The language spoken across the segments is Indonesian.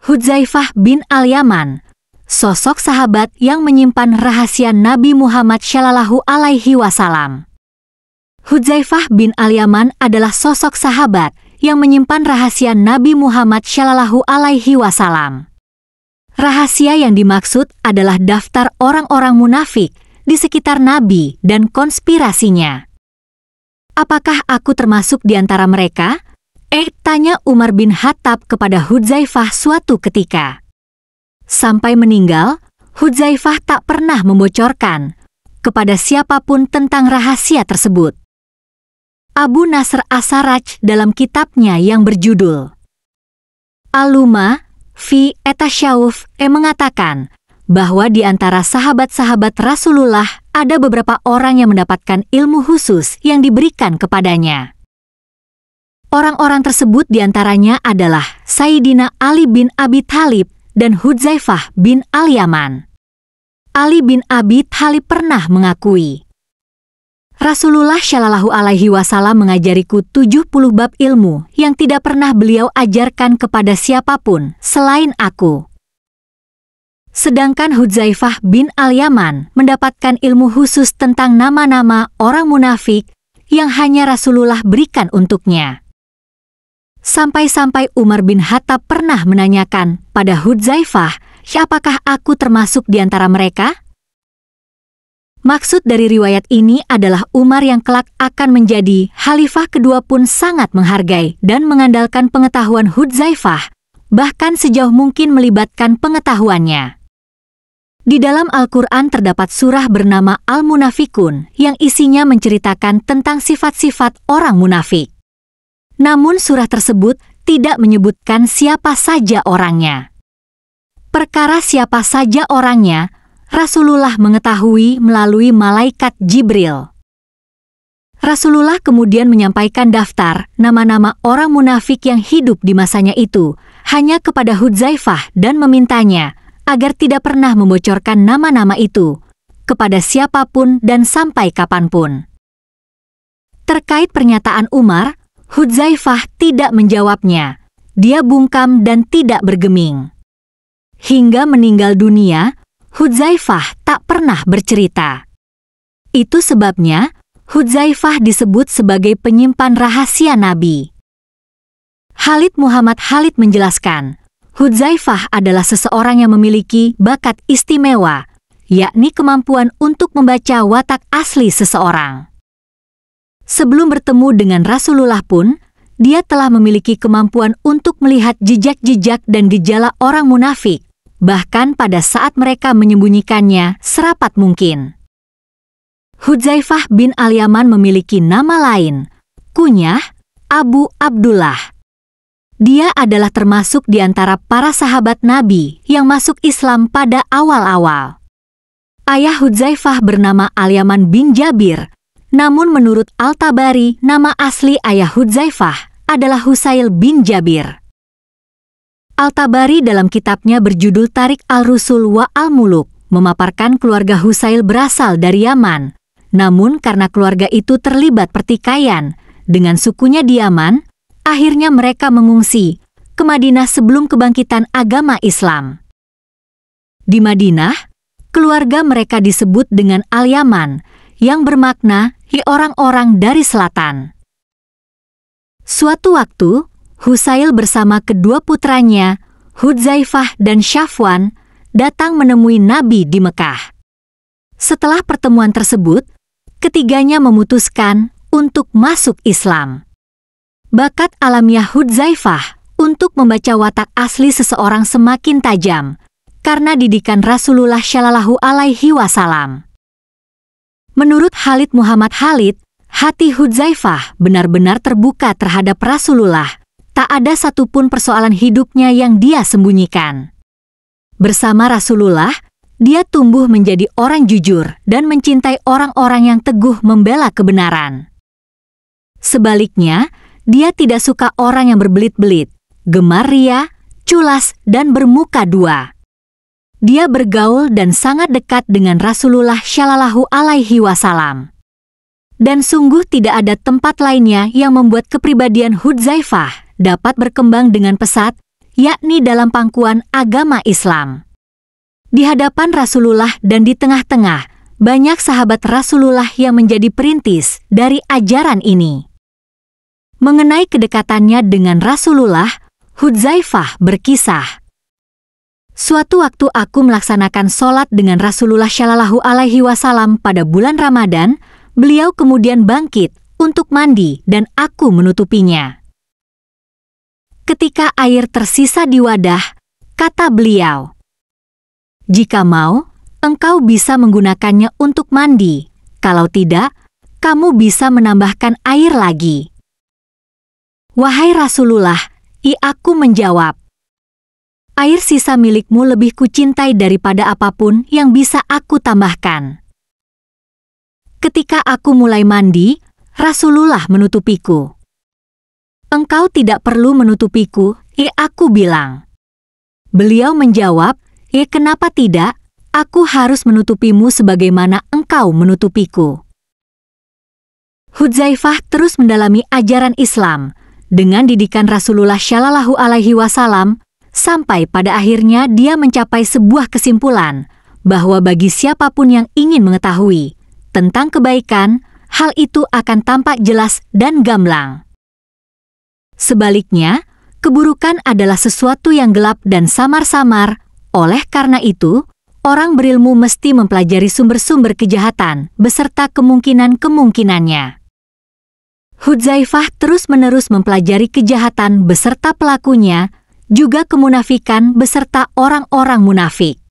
Hudzaifah bin Al-Yaman, sosok sahabat yang menyimpan rahasia Nabi Muhammad Shallallahu Alaihi Wasallam. Hudzaifah bin Al-Yaman adalah sosok sahabat yang menyimpan rahasia Nabi Muhammad Shallallahu Alaihi Wasallam. Rahasia yang dimaksud adalah daftar orang-orang munafik di sekitar Nabi dan konspirasinya. Apakah aku termasuk di antara mereka? Tanya Umar bin Khattab kepada Hudzaifah suatu ketika. Sampai meninggal, Hudzaifah tak pernah membocorkan kepada siapapun tentang rahasia tersebut. Abu Nasr As-Sarraj dalam kitabnya yang berjudul Al-Lumah fi At-Tasawwuf mengatakan bahwa di antara sahabat-sahabat Rasulullah ada beberapa orang yang mendapatkan ilmu khusus yang diberikan kepadanya. Orang-orang tersebut diantaranya adalah Sayyidina Ali bin Abi Thalib dan Hudzaifah bin Al-Yaman. Ali bin Abi Thalib pernah mengakui, Rasulullah Shallallahu Alaihi Wasallam mengajariku 70 bab ilmu yang tidak pernah beliau ajarkan kepada siapapun selain aku. Sedangkan Hudzaifah bin Al-Yaman mendapatkan ilmu khusus tentang nama-nama orang munafik yang hanya Rasulullah berikan untuknya. Sampai-sampai Umar bin Khattab pernah menanyakan pada Hudzaifah, apakah aku termasuk di antara mereka? Maksud dari riwayat ini adalah Umar yang kelak akan menjadi khalifah kedua pun sangat menghargai dan mengandalkan pengetahuan Hudzaifah, bahkan sejauh mungkin melibatkan pengetahuannya. Di dalam Al-Quran terdapat surah bernama Al-Munafikun yang isinya menceritakan tentang sifat-sifat orang munafik. Namun surah tersebut tidak menyebutkan siapa saja orangnya. Perkara siapa saja orangnya, Rasulullah mengetahui melalui malaikat Jibril. Rasulullah kemudian menyampaikan daftar nama-nama orang munafik yang hidup di masanya itu hanya kepada Hudzaifah dan memintanya agar tidak pernah membocorkan nama-nama itu kepada siapapun dan sampai kapanpun. Terkait pernyataan Umar, Hudzaifah tidak menjawabnya. Dia bungkam dan tidak bergeming. Hingga meninggal dunia, Hudzaifah tak pernah bercerita. Itu sebabnya Hudzaifah disebut sebagai penyimpan rahasia Nabi. Khalid Muhammad Khalid menjelaskan, Hudzaifah adalah seseorang yang memiliki bakat istimewa, yakni kemampuan untuk membaca watak asli seseorang. Sebelum bertemu dengan Rasulullah pun, dia telah memiliki kemampuan untuk melihat jejak-jejak dan gejala orang munafik, bahkan pada saat mereka menyembunyikannya serapat mungkin. Hudzaifah bin Al-Yaman memiliki nama lain, kunyah Abu Abdullah. Dia adalah termasuk di antara para sahabat Nabi yang masuk Islam pada awal-awal. Ayah Hudzaifah bernama Al-Yaman bin Jabir, namun menurut Al-Tabari, nama asli ayah Hudzaifah adalah Husail bin Jabir. Al-Tabari dalam kitabnya berjudul Tarik Al-Rusul wa Al-Muluk memaparkan keluarga Husail berasal dari Yaman, namun karena keluarga itu terlibat pertikaian dengan sukunya di Yaman, akhirnya mereka mengungsi ke Madinah sebelum kebangkitan agama Islam. Di Madinah, keluarga mereka disebut dengan Al-Yaman, yang bermakna orang-orang dari selatan. Suatu waktu, Husail bersama kedua putranya, Hudzaifah dan Syafwan, datang menemui Nabi di Mekah. Setelah pertemuan tersebut, ketiganya memutuskan untuk masuk Islam. Bakat alamiah Hudzaifah untuk membaca watak asli seseorang semakin tajam karena didikan Rasulullah Shallallahu Alaihi Wasallam. Menurut Khalid Muhammad Khalid, hati Hudzaifah benar-benar terbuka terhadap Rasulullah. Tak ada satupun persoalan hidupnya yang dia sembunyikan. Bersama Rasulullah, dia tumbuh menjadi orang jujur dan mencintai orang-orang yang teguh membela kebenaran. Sebaliknya, dia tidak suka orang yang berbelit-belit, gemar ria, culas, dan bermuka dua. Dia bergaul dan sangat dekat dengan Rasulullah Shallallahu Alaihi Wasallam. Dan sungguh tidak ada tempat lainnya yang membuat kepribadian Hudzaifah dapat berkembang dengan pesat, yakni dalam pangkuan agama Islam. Di hadapan Rasulullah dan di tengah-tengah, banyak sahabat Rasulullah yang menjadi perintis dari ajaran ini. Mengenai kedekatannya dengan Rasulullah, Hudzaifah berkisah, "Suatu waktu aku melaksanakan sholat dengan Rasulullah Shallallahu Alaihi Wasallam pada bulan Ramadan, beliau kemudian bangkit untuk mandi dan aku menutupinya. Ketika air tersisa di wadah, kata beliau, 'Jika mau, engkau bisa menggunakannya untuk mandi. Kalau tidak, kamu bisa menambahkan air lagi.' Wahai Rasulullah," aku menjawab, "Air sisa milikmu lebih kucintai daripada apapun yang bisa aku tambahkan." Ketika aku mulai mandi, Rasulullah menutupiku. "Engkau tidak perlu menutupiku," aku bilang. Beliau menjawab, "Kenapa tidak? Aku harus menutupimu sebagaimana engkau menutupiku." Hudzaifah terus mendalami ajaran Islam dengan didikan Rasulullah Shallallahu Alaihi Wasallam sampai pada akhirnya dia mencapai sebuah kesimpulan bahwa bagi siapapun yang ingin mengetahui tentang kebaikan, hal itu akan tampak jelas dan gamblang. Sebaliknya, keburukan adalah sesuatu yang gelap dan samar-samar. Oleh karena itu, orang berilmu mesti mempelajari sumber-sumber kejahatan beserta kemungkinan-kemungkinannya. Hudzaifah terus-menerus mempelajari kejahatan beserta pelakunya, juga kemunafikan beserta orang-orang munafik.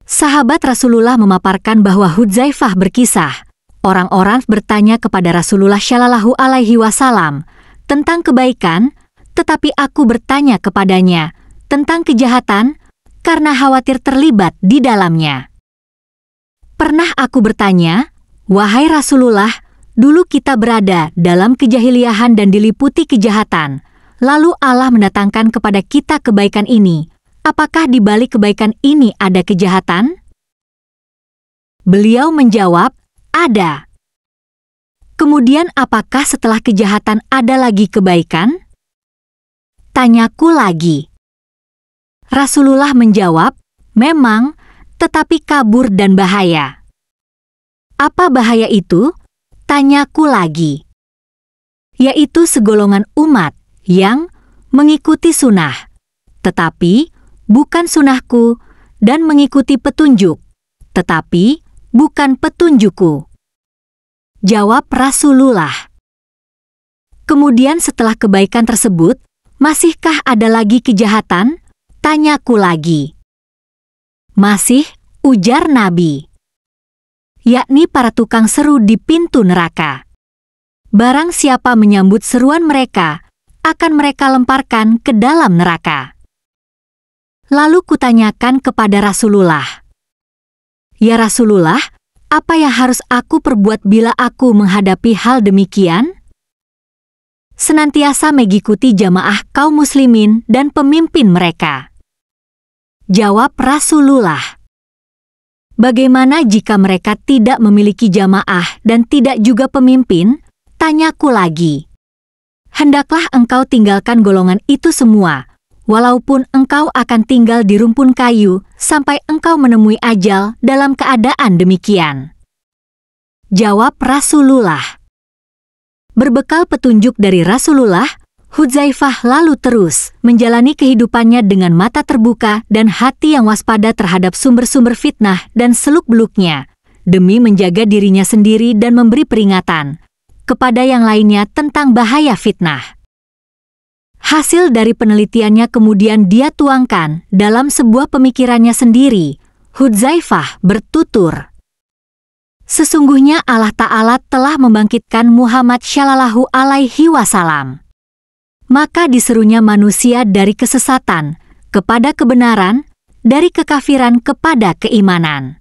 Sahabat Rasulullah memaparkan bahwa Hudzaifah berkisah, orang-orang bertanya kepada Rasulullah Shallallahu Alaihi Wasallam tentang kebaikan, tetapi aku bertanya kepadanya tentang kejahatan karena khawatir terlibat di dalamnya. Pernah aku bertanya, "Wahai Rasulullah, dulu kita berada dalam kejahiliahan dan diliputi kejahatan, lalu Allah mendatangkan kepada kita kebaikan ini. Apakah di balik kebaikan ini ada kejahatan?" Beliau menjawab, "Ada." "Kemudian apakah setelah kejahatan ada lagi kebaikan?" Tanyaku lagi. Rasulullah menjawab, "Memang, tetapi kabur dan bahaya." "Apa bahaya itu?" Tanyaku lagi. "Yaitu segolongan umat yang mengikuti sunnah, tetapi bukan sunnahku, dan mengikuti petunjuk, tetapi bukan petunjukku." Jawab Rasulullah. "Kemudian setelah kebaikan tersebut, masihkah ada lagi kejahatan?" Tanyaku lagi. "Masih," ujar Nabi, "yakni para tukang seru di pintu neraka. Barang siapa menyambut seruan mereka, akan mereka lemparkan ke dalam neraka." Lalu kutanyakan kepada Rasulullah, "Ya Rasulullah, apa yang harus aku perbuat bila aku menghadapi hal demikian?" "Senantiasa mengikuti jamaah kaum muslimin dan pemimpin mereka." Jawab Rasulullah, "Bagaimana jika mereka tidak memiliki jamaah dan tidak juga pemimpin?" Tanyaku lagi. "Hendaklah engkau tinggalkan golongan itu semua, walaupun engkau akan tinggal di rumpun kayu sampai engkau menemui ajal dalam keadaan demikian." Jawab Rasulullah. Berbekal petunjuk dari Rasulullah, Hudzaifah lalu terus menjalani kehidupannya dengan mata terbuka dan hati yang waspada terhadap sumber-sumber fitnah dan seluk-beluknya, demi menjaga dirinya sendiri dan memberi peringatan kepada yang lainnya tentang bahaya fitnah. Hasil dari penelitiannya kemudian dia tuangkan dalam sebuah pemikirannya sendiri. Hudzaifah bertutur, "Sesungguhnya Allah Ta'ala telah membangkitkan Muhammad Shallallahu Alaihi Wasallam. Maka diserunya manusia dari kesesatan kepada kebenaran, dari kekafiran kepada keimanan.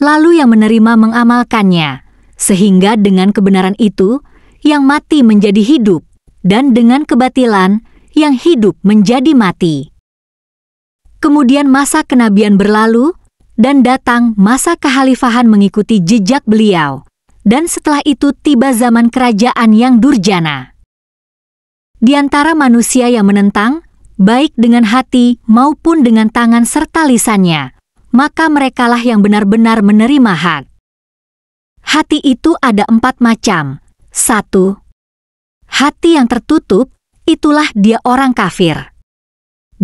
Lalu yang menerima mengamalkannya, sehingga dengan kebenaran itu, yang mati menjadi hidup, dan dengan kebatilan, yang hidup menjadi mati. Kemudian masa kenabian berlalu, dan datang masa kekhalifahan mengikuti jejak beliau, dan setelah itu tiba zaman kerajaan yang durjana. Di antara manusia yang menentang, baik dengan hati maupun dengan tangan serta lisannya, maka merekalah yang benar-benar menerima hak. Hati itu ada 4 macam. 1. Hati yang tertutup, itulah dia orang kafir.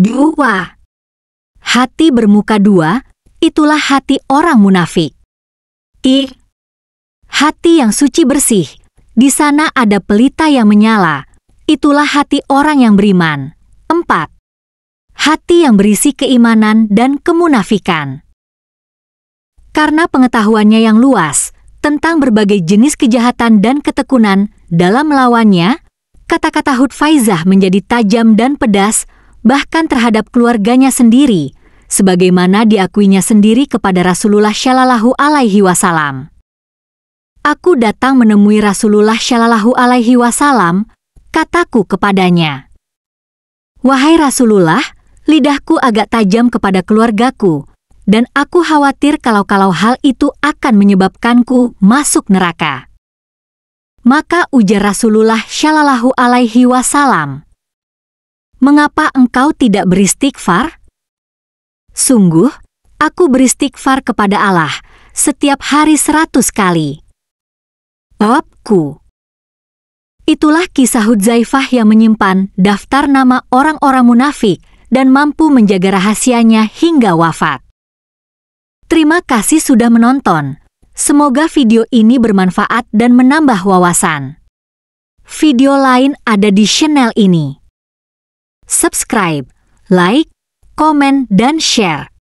2. Hati bermuka 2, itulah hati orang munafik. Hati yang suci bersih, di sana ada pelita yang menyala, itulah hati orang yang beriman. 4. Hati yang berisi keimanan dan kemunafikan. Karena pengetahuannya yang luas tentang berbagai jenis kejahatan dan ketekunan dalam melawannya, kata-kata Hudzaifah menjadi tajam dan pedas, bahkan terhadap keluarganya sendiri, sebagaimana diakuinya sendiri kepada Rasulullah Shallallahu Alaihi Wasallam. Aku datang menemui Rasulullah Shallallahu Alaihi Wasallam, kataku kepadanya, "Wahai Rasulullah, lidahku agak tajam kepada keluargaku, dan aku khawatir kalau hal itu akan menyebabkanku masuk neraka." Maka ujar Rasulullah Shallallahu Alaihi Wasallam, "Mengapa engkau tidak beristighfar?" "Sungguh, aku beristighfar kepada Allah setiap hari 100 kali. Itulah kisah Hudzaifah yang menyimpan daftar nama orang-orang munafik dan mampu menjaga rahasianya hingga wafat. Terima kasih sudah menonton. Semoga video ini bermanfaat dan menambah wawasan. Video lain ada di channel ini. Subscribe, like, komen, dan share.